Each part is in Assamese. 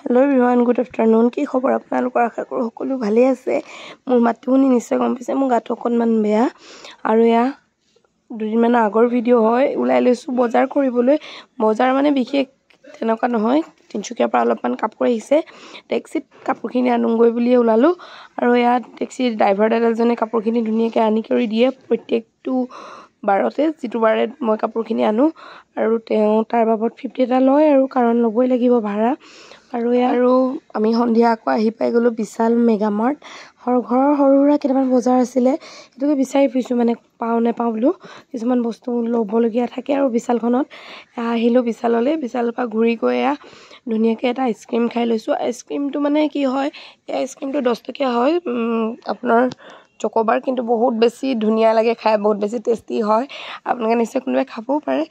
हेलो एवरीवन गुड आफ्टरनून की खबर আপোনালোকৰ আশা কৰো সকলো ভালে আছে মোৰ মাতটো শুনি নিশ্চয় গম পাইছে মোৰ গাটো অকনমান বেয়া আৰু ইয়া দুদিনমান আগৰ ভিডিও হয় উলাই লৈছো বজাৰ কৰিবলৈ বজাৰ মানে বিশেষ তেনেকুৱা নহয় তিনচুকীয়াৰ পৰা অলপমান কাপোৰ আহিছে টেক্সিত কাপোৰখিনি আনুগৈ বুলি ওলালো আৰু ইয়া টেক্সি ড্ৰাইভাৰ দাদাজনে কাপোৰখিনি ধুনিয়াকৈ আনি কৰি দিয়ে প্ৰত্যেকটো বাৰতে যেটো বাৰে মই কাপোৰখিনি আনো আৰু তেওঁ তাৰ বাবদ 50 টা লয় আৰু কাৰণ লবই লাগিব ভাড়া আৰু আমি সন্ধিয়া আকৌ আহি পাই গলো বিশাল মেগামাৰ্ট ঘৰৰ সৰুৰা কেইটামান বজাৰ আছিল এটোকে বিচাৰি ফুৰিছো মানে পাও নে পাও বলো কিছুমান বস্তু লবলগীয়া থাকে আৰু বিশালখনত আহিলো বিশাললৈ বিশালৰ পৰা ঘুৰি গৈ ধুনিয়াকৈ এটা আইসক্ৰীম খাই লৈছো আইসক্ৰীমটো মানে কি হয় এই আইসক্ৰীমটো 10 টকীয়া হয় আপোনাৰ চকোবাৰ কিন্তু বহুত বেছি ধুনিয়া লাগে খাই বহুত বেছি টেস্টি হয় আপোনালোকে নিশ্চয় কোনোবাই খাবও পাৰে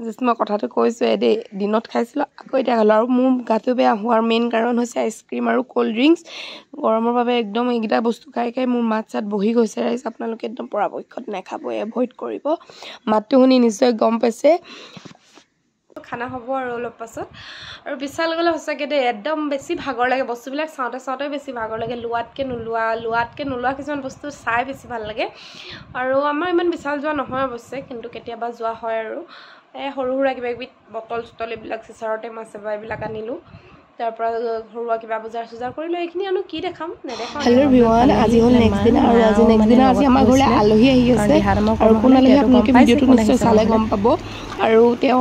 জাস্ট মই কথাটো কৈছো এদে দিনত খাইছিল আকৌ এটা হল আৰু মোৰ গাটো বেয়া হোৱাৰ মেইন কাৰণ হৈছে আইসক্ৰীম আৰু কোল্ড ড্ৰিংকস গৰমৰ বাবে একদম এইগিটা বস্তু খাই খাই মোৰ মাত চাত বহি গৈছে ৰাইজ আপোনালোকে একদম পৰাপক্ষত নেখাব এভয়েড কৰিব মাতটো শুনি নিশ্চয় গম পাইছে খানা হ'ব আৰু অলপ পাছত আৰু বিশাল গলে হসকে দে একদম বেছি ভাগৰ লাগে বস্তুবিলাক চাওতে বেছি ভাগৰ লাগে লুৱাতকে নুলুৱা কিছুমান বস্তু চাই বেছি ভাল লাগে আৰু আমাৰ ইমান বিশাল যোৱা নহয় অৱশ্যে কিন্তু কেতিয়াবা যোৱা হয় আৰু সৰু হুৰা কিবা কিবি বটল চটল এইবিলাক চিচাৰৰ টেমা সেবা এইবিলাক আনিলো তাৰ পৰা ঘৰুৱা কিবা বজাৰ কৰিলো এইখিনি আনো কি দেখাম নেদেখাম হেল্ল এভৰিৱান আজি হল নেক্সট দিন আৰু আজি নেক্সট দিন আজি আমাৰ ঘৰলে আলহী আহি আছে আৰু কোন আলহী আপোনালোকে ভিডিওটো নিশ্চয় চালে গম পাব আৰু তেওঁ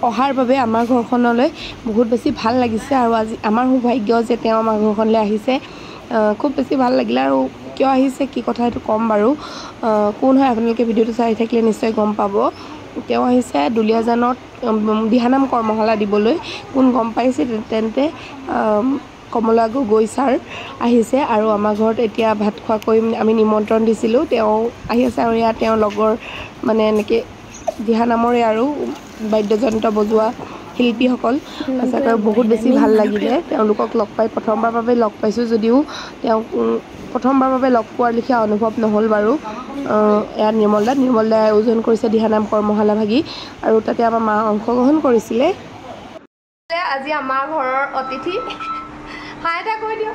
অহাৰ বাবে আমাৰ ঘৰখনলৈ বহুত বেছি ভাল লাগিছে আৰু আজি আমাৰ সৌভাগ্য যে তেওঁ আমাৰ ঘৰখনলৈ আহিছে খুব বেছি ভাল লাগিলে আৰু কিয় আহিছে কি কথা এটো কম বাৰু কোন হয় আপোনালোকে ভিডিওটো চাই থাকিলে নিশ্চয় গম পাব তেওঁ আহিছে দুলিয়াজানত দিহানাম কৰ্মশালা দিবলৈ কোন গম পাইছে তেন্তে কমলা গগৈ ছাৰ আহিছে আৰু আমাৰ ঘৰত এতিয়া ভাত খোৱাকৈ আমি নিমন্ত্ৰণ দিছিলো তেওঁ আহি আছে আৰু ইয়া তেওঁ লগৰ মানে এনেকৈ দিহানামৰে আৰু বাদ্যযন্ত্ৰ বজোৱা শিল্পীসকল আচলতে বহুত বেছি ভাল লাগিলে তেওঁলোকক লগ পাই প্ৰথমবাৰ বাবে লগ পাইছো যদিও তেওঁ প্ৰথমবাৰ বাবে লগ পোৱাৰ লিখা অনুভৱ নহল বাৰু এয়া নিৰ্মলদা আয়োজন কৰিছে দিহানাম কৰ্মশালা ভাগি আৰু তাতে আমাৰ মা অংশগ্ৰহণ কৰিছিলে আজি আমাৰ ঘৰৰ অতিথি হাই এটা কৈ দিও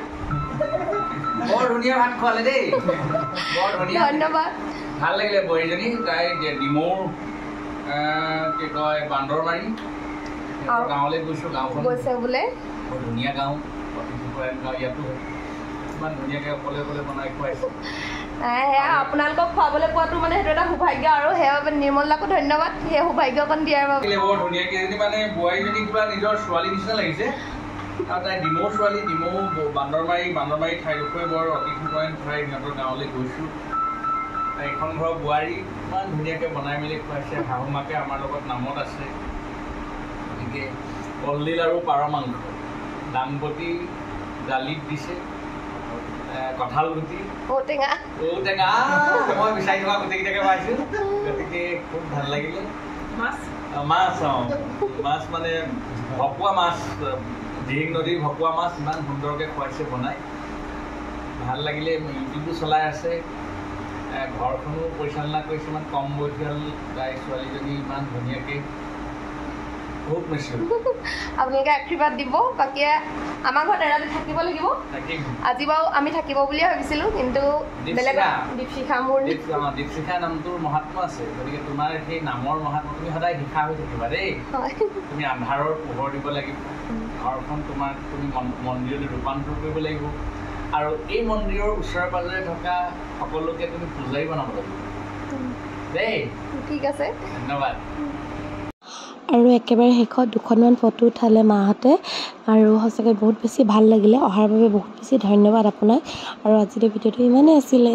বৰ ধুনিয়া ভাত খোৱালে দেই বৰ ধুনিয়া ধন্যবাদ ভাল লাগিলে বইজনী তাই ডিমৌৰ কি কয় বান্দৰমাৰী গাঁৱলৈ গৈছে বোলে বৰ ধুনীয়া গাঁও ইয়াতো ইমান ধুনীয়াকৈ অকলে বনাই খুৱাইছে আপোনালোকক খুৱাবলৈ পোৱাটো মানে সেইটো এটা সৌভাগ্য আৰু সেইবাবে নিৰ্মলাকো ধন্যবাদ সেই সৌভাগ্যকণ দিয়াৰ বাবে বৰ ধুনীয়াকৈ এজনী মানে বোৱাৰীজনী কিবা নিজৰ ছোৱালী নিচিনা লাগিছে আৰু তাই ডিমৌ ছোৱালী ডিমৌ বান্দৰমাৰী ঠাইডোখৰে বৰ অতিথিপৰায়ণ ঠাই সিহঁতৰ গাঁৱলৈ গৈছোঁ এখন ঘৰৰ বোৱাৰী ইমান ধুনীয়াকৈ বনাই মেলি খুৱাইছে শাহু মাকে আমাৰ লগত নামত আছে গতিকে কলডিল আৰু পাৰ মাংস দাংবটি দালিত দিছে কঁঠাল গুটি ঔটেঙা মই বিচাৰি থকা গোটেইকেইটাকে পাইছোঁ গতিকে খুব ভাল লাগিলে মাছ মানে ভকুৱা মাছ দিহিং নদীৰ ভকুৱা মাছ ইমান সুন্দৰকৈ খুৱাইছে বনাই ভাল লাগিলে ইউটিউবো চলাই আছে ঘৰখনো পৰিচালনা কৰিছে ইমান কম বয়সীয়াল তাই ছোৱালীজনী ইমান ধুনীয়াকৈ বহুত মিছ আপোনালোকে আশীৰ্বাদ দিব বাকী আমাৰ ঘৰত এৰাতি থাকিব লাগিব আজি বাৰু আমি থাকিব বুলিয়ে ভাবিছিলোঁ কিন্তু দীপশিখা নামটোৰ মহাত্মা আছে গতিকে তোমাৰ সেই নামৰ মহাত্মা তুমি সদায় শিখা হৈ থাকিবা দেই তুমি আন্ধাৰৰ পোহৰ দিব লাগিব ঘৰখন তোমাৰ তুমি মন্দিৰলৈ ৰূপান্তৰ কৰিব লাগিব আৰু এই মন্দিৰৰ ওচৰে পাজৰে থকা সকলোকে তুমি পূজাৰী বনাব লাগিব দেই ঠিক আছে ধন্যবাদ আৰু একেবাৰে শেষত দুখনমান ফটো উঠালে মাহঁতে আৰু সঁচাকৈ বহুত বেছি ভাল লাগিলে অহাৰ বাবে বহুত বেছি ধন্যবাদ আপোনাক আৰু আজিৰ ভিডিঅ'টো ইমানেই আছিলে